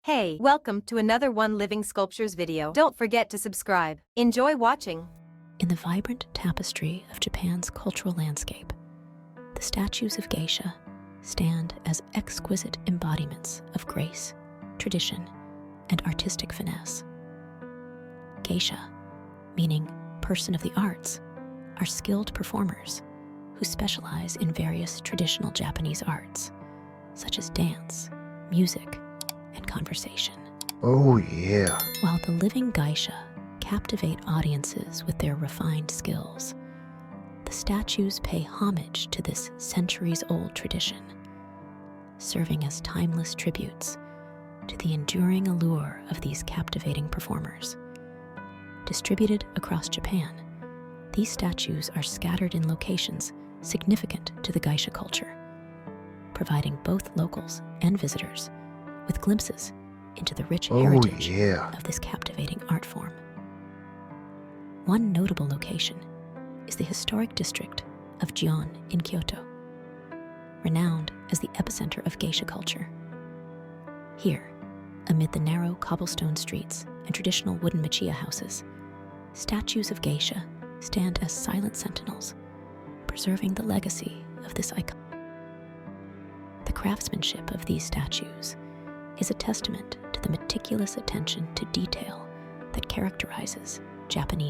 Hey, welcome to another One Living Sculptures video. Don't forget to subscribe. Enjoy watching. In the vibrant tapestry of Japan's cultural landscape, the statues of geisha stand as exquisite embodiments of grace, tradition, and artistic finesse. Geisha, meaning person of the arts, are skilled performers who specialize in various traditional Japanese arts, such as dance, music, and conversation. Oh yeah. While the living geisha captivate audiences with their refined skills, the statues pay homage to this centuries-old tradition, serving as timeless tributes to the enduring allure of these captivating performers. Distributed across Japan, these statues are scattered in locations significant to the geisha culture, providing both locals and visitors with glimpses into the rich heritage of this captivating art form. One notable location is the historic district of Gion in Kyoto, renowned as the epicenter of geisha culture. Here, amid the narrow cobblestone streets and traditional wooden machiya houses, statues of geisha stand as silent sentinels, preserving the legacy of this icon. The craftsmanship of these statues is a testament to the meticulous attention to detail that characterizes Japanese